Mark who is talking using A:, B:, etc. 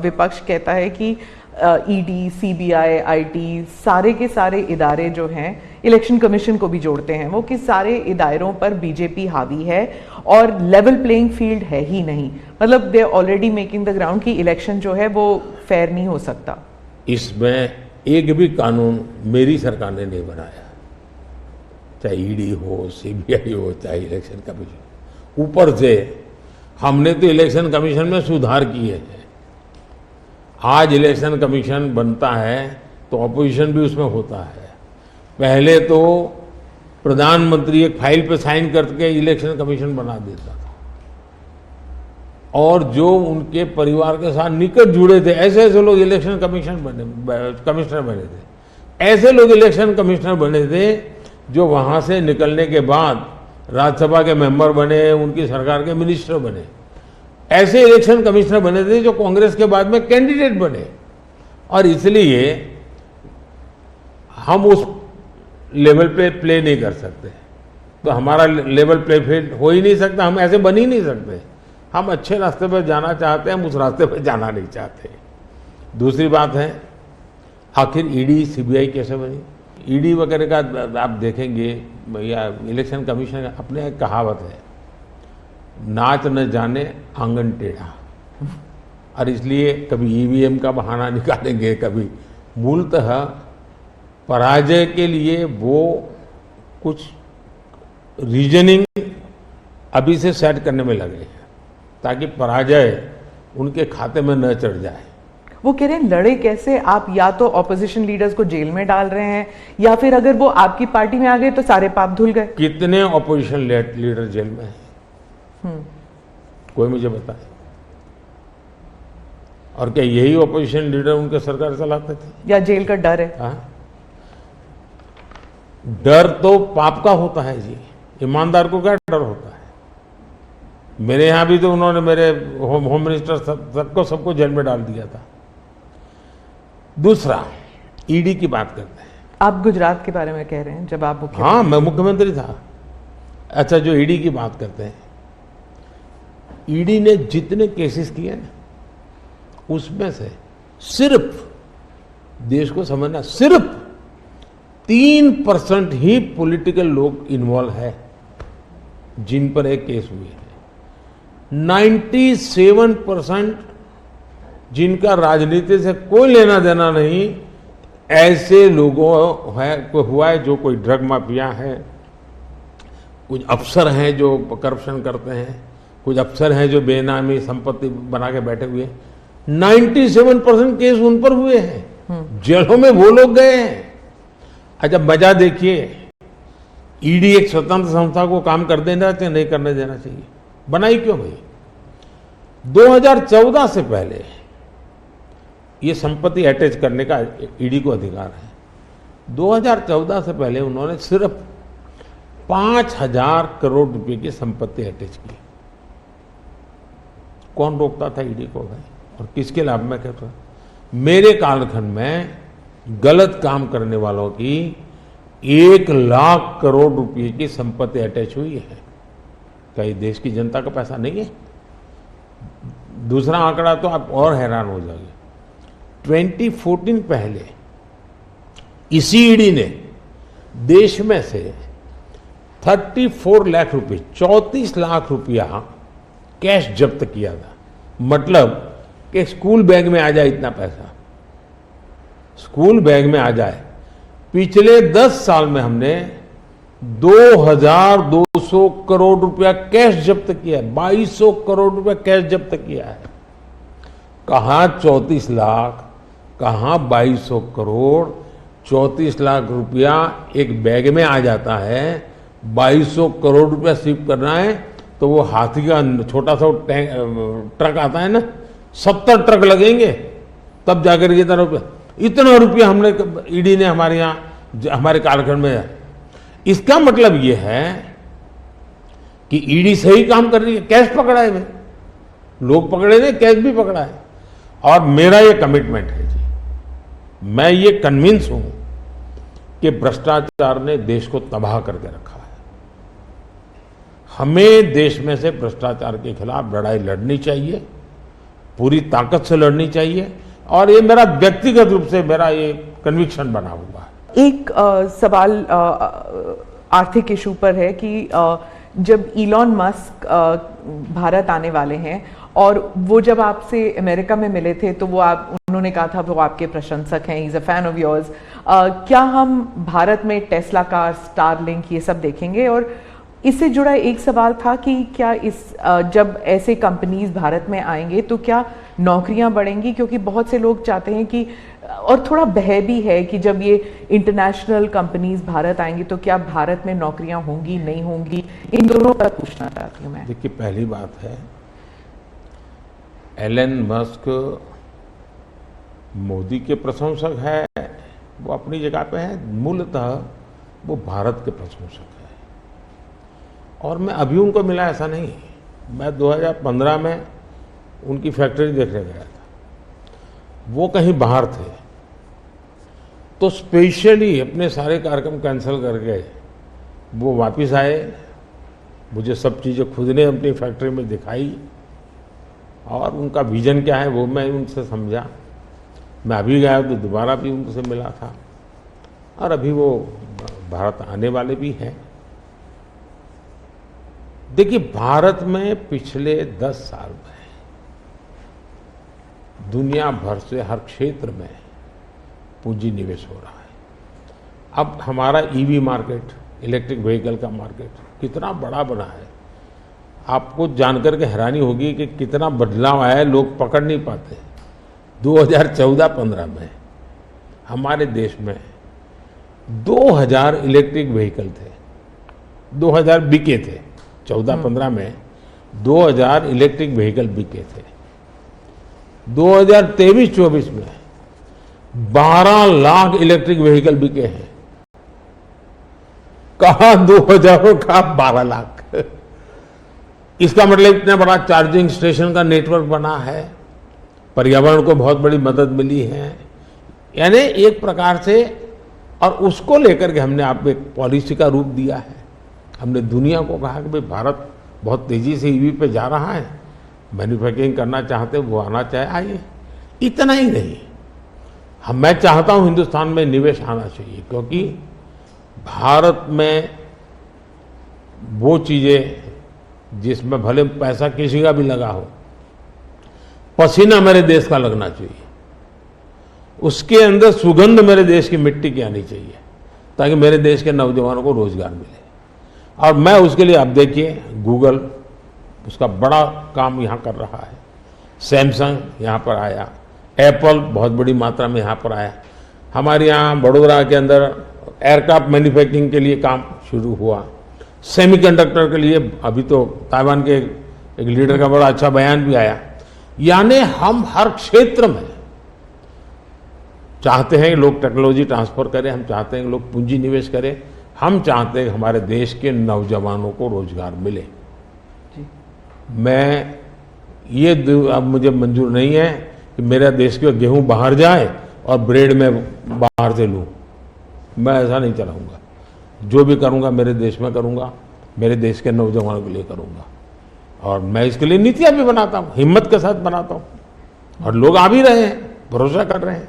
A: विपक्ष कहता है कि ईडी, सीबीआई, आईटी, सारे के सारे इदारे जो हैं, इलेक्शन कमीशन को भी जोड़ते हैं वो, कि सारे इदारों पर बीजेपी हावी है और लेवल प्लेइंग फील्ड है ही नहीं। मतलब they already making the ground कि इलेक्शन जो है वो फेयर नहीं हो सकता।
B: इसमें एक भी कानून मेरी सरकार ने नहीं बनाया, चाहे ईडी हो, सीबीआई हो, चाहे इलेक्शन कमीशन। ऊपर से हमने तो इलेक्शन कमीशन में सुधार किए हैं। आज इलेक्शन कमीशन बनता है तो ऑपोजिशन भी उसमें होता है। पहले तो प्रधानमंत्री एक फाइल पे साइन करके इलेक्शन कमीशन बना देता था, और जो उनके परिवार के साथ निकट जुड़े थे ऐसे ऐसे लोग इलेक्शन कमिश्नर बने थे। ऐसे लोग इलेक्शन कमिश्नर बने थे जो वहां से निकलने के बाद राज्यसभा के मेंबर बने, उनकी सरकार के मिनिस्टर बने। ऐसे इलेक्शन कमिश्नर बने थे जो कांग्रेस के बाद में कैंडिडेट बने, और इसलिए हम उस लेवल पे प्ले नहीं कर सकते। तो हमारा लेवल प्ले फील्ड हो ही नहीं सकता, हम ऐसे बन ही नहीं सकते। हम अच्छे रास्ते पर जाना चाहते हैं, हम उस रास्ते पर जाना नहीं चाहते। दूसरी बात है, आखिर ईडी सीबीआई कैसे बनी? ईडी वगैरह का आप देखेंगे या इलेक्शन कमीशन का अपने एक कहावत है, नाच न जाने आंगन टेढ़ा। और इसलिए कभी ईवीएम का बहाना निकालेंगे, कभी मूलतः पराजय के लिए वो कुछ रीजनिंग अभी से सेट करने में लगे हैं ताकि पराजय उनके खाते में न चढ़ जाए।
A: वो कह रहे हैं लड़े कैसे आप? या तो ऑपोजिशन लीडर्स को जेल में डाल रहे हैं, या फिर अगर वो आपकी पार्टी में आ गए तो सारे पाप धुल गए।
B: कितने ऑपोजिशन लीडर जेल में हैं? कोई मुझे बताए। और क्या यही ऑपोजिशन लीडर उनके सरकार चलाते थे?
A: या जेल का डर है?
B: हाँ, डर तो पाप का होता है जी, ईमानदार को क्या डर होता है? मेरे यहां भी तो उन्होंने मेरे होम मिनिस्टर सबको जेल में डाल दिया था। दूसरा, ईडी की बात करते हैं।
A: आप गुजरात के बारे में कह रहे हैं जब आप मुख्यमंत्री?
B: हाँ, मैं मुख्यमंत्री था। अच्छा, जो ईडी की बात करते हैं, ईडी ने जितने केसेस किए ना, उसमें से सिर्फ, देश को समझना, सिर्फ 3% ही पॉलिटिकल लोग इन्वॉल्व है जिन पर एक केस हुए हैं। 97% जिनका राजनीति से कोई लेना देना नहीं, ऐसे लोगों को हुआ है जो कोई ड्रग माफिया है, कुछ अफसर हैं जो करप्शन करते हैं, कुछ अफसर हैं जो बेनामी संपत्ति बना के बैठे हुए हैं। 97% केस उन पर हुए हैं, जेलों में वो लोग गए हैं। अच्छा, मजा देखिए, ईडी एक स्वतंत्र संस्था को काम कर देना चाहिए, नहीं करने देना चाहिए? बनाई क्यों भाई? 2014 से पहले ये संपत्ति अटैच करने का ईडी को अधिकार है। 2014 से पहले उन्होंने सिर्फ 5,000 करोड़ रुपए की संपत्ति अटैच की। कौन रोकता था ईडी को भाई? और किसके लाभ में कहता था? मेरे कालखंड में गलत काम करने वालों की 1 लाख करोड़ रुपए की संपत्ति अटैच हुई है। क्या ये देश की जनता का पैसा नहीं है? दूसरा आंकड़ा तो आप और हैरान हो जाओगे। 2014 पहले इसी ईडी ने देश में से 34 लाख रुपए, 34 लाख रुपया कैश जब्त किया था। मतलब कि स्कूल बैग में आ जाए इतना पैसा, स्कूल बैग में आ जाए। पिछले 10 साल में हमने 2,200 करोड़ रुपया कैश जब्त किया है, 2,200 करोड़ रुपया कैश जब्त किया है। कहाँ 34 लाख, कहाँ 2,200 करोड़? 34 लाख रुपया एक बैग में आ जाता है, 2,200 करोड़ रुपया सिर्फ करना है तो वो हाथी का छोटा सा ट्रक आता है ना, 70 ट्रक लगेंगे तब जाकर के इतना रुपया हमने ईडी ने हमारे यहाँ हमारे कालखंड में। इसका मतलब ये है कि ईडी सही काम कर रही है, कैश पकड़ा है भाई, लोग पकड़े नहीं, कैश भी पकड़ा है। और मेरा ये कमिटमेंट है जी, मैं ये कन्विंस हूं कि भ्रष्टाचार ने देश को तबाह करके रखा है। हमें देश में से भ्रष्टाचार के खिलाफ लड़ाई लड़नी चाहिए पूरी ताकत से लड़नी चाहिए और ये मेरा व्यक्तिगत रूप से मेरा ये कन्विक्शन बना हुआ है।
A: एक सवाल आर्थिक इशू पर है कि जब इलॉन मस्क भारत आने वाले हैं और वो जब आपसे अमेरिका में मिले थे तो उन्होंने कहा था वो आपके प्रशंसक हैं, he is a fan of yours. क्या हम भारत में टेस्ला कार, स्टारलिंक ये सब देखेंगे? और इससे जुड़ा एक सवाल था कि क्या जब ऐसे कंपनीज भारत में आएंगे तो क्या नौकरियां बढ़ेंगी? क्योंकि बहुत से लोग चाहते हैं कि, और थोड़ा भय भी है कि जब ये इंटरनेशनल कंपनीज भारत आएंगी तो क्या भारत में नौकरियां होंगी, नहीं होंगी? इन दोनों पर पूछना चाहती हूँ मैं।
B: देखिए, पहली बात है, एलन मस्क मोदी के प्रशंसक है, वो अपनी जगह पे है, मूलतः वो भारत के प्रशंसक है। और मैं अभी उनको मिला ऐसा नहीं, मैं 2015 में उनकी फैक्ट्री देखने गया था, वो कहीं बाहर थे, तो स्पेशली अपने सारे कार्यक्रम कैंसिल करके वो वापस आए, मुझे सब चीज़ें खुद ने अपनी फैक्ट्री में दिखाई और उनका विजन क्या है वो मैं उनसे समझा। मैं अभी गया तो दोबारा भी उनसे मिला था और अभी वो भारत आने वाले भी हैं। देखिए, भारत में पिछले 10 साल में दुनिया भर से हर क्षेत्र में पूंजी निवेश हो रहा है। अब हमारा ईवी मार्केट, इलेक्ट्रिक व्हीकल का मार्केट कितना बड़ा बना है, आपको जानकर के हैरानी होगी कि कितना बदलाव आया है, लोग पकड़ नहीं पाते। 2014-15 में हमारे देश में 2000 इलेक्ट्रिक व्हीकल थे, 2000 बिके थे। 14-15 में 2000 इलेक्ट्रिक व्हीकल बिके थे। 2023-24 में 12 लाख इलेक्ट्रिक व्हीकल बिके हैं। कहा 2000 का 12 लाख। इसका मतलब इतना बड़ा चार्जिंग स्टेशन का नेटवर्क बना है, पर्यावरण को बहुत बड़ी मदद मिली है। यानी एक प्रकार से, और उसको लेकर के हमने आप एक पॉलिसी का रूप दिया है। हमने दुनिया को कहा कि भाई भारत बहुत तेजी से ईवी पे जा रहा है, मैन्युफैक्चरिंग करना चाहते वो आना चाहे आइए। इतना ही नहीं, मैं चाहता हूं हिंदुस्तान में निवेश आना चाहिए, क्योंकि भारत में वो चीजें जिसमें भले पैसा किसी का भी लगा हो, पसीना मेरे देश का लगना चाहिए, उसके अंदर सुगंध मेरे देश की मिट्टी की आनी चाहिए, ताकि मेरे देश के नौजवानों को रोजगार मिले। और मैं उसके लिए, आप देखिए, गूगल उसका बड़ा काम यहाँ कर रहा है, सैमसंग यहाँ पर आया, एप्पल बहुत बड़ी मात्रा में यहाँ पर आया। हमारे यहाँ बड़ोदरा के अंदर एयरक्राफ्ट मैन्युफैक्चरिंग के लिए काम शुरू हुआ, सेमीकंडक्टर के लिए अभी तो ताइवान के एक लीडर का बड़ा अच्छा बयान भी आया। यानी हम हर क्षेत्र में चाहते हैं कि लोग टेक्नोलॉजी ट्रांसफर करें, हम चाहते हैं कि लोग पूंजी निवेश करें, हम चाहते हैं कि हमारे देश के नौजवानों को रोजगार मिले। मैं ये अब मुझे मंजूर नहीं है कि मेरा देश के गेहूं बाहर जाए और ब्रेड में बाहर से लूं। मैं ऐसा नहीं चलाऊंगा। जो भी करूंगा मेरे देश में करूंगा, मेरे देश के नौजवानों के लिए करूंगा, और मैं इसके लिए नीतियां भी बनाता हूं, हिम्मत के साथ बनाता हूं, और लोग आ भी रहे हैं, भरोसा कर रहे हैं।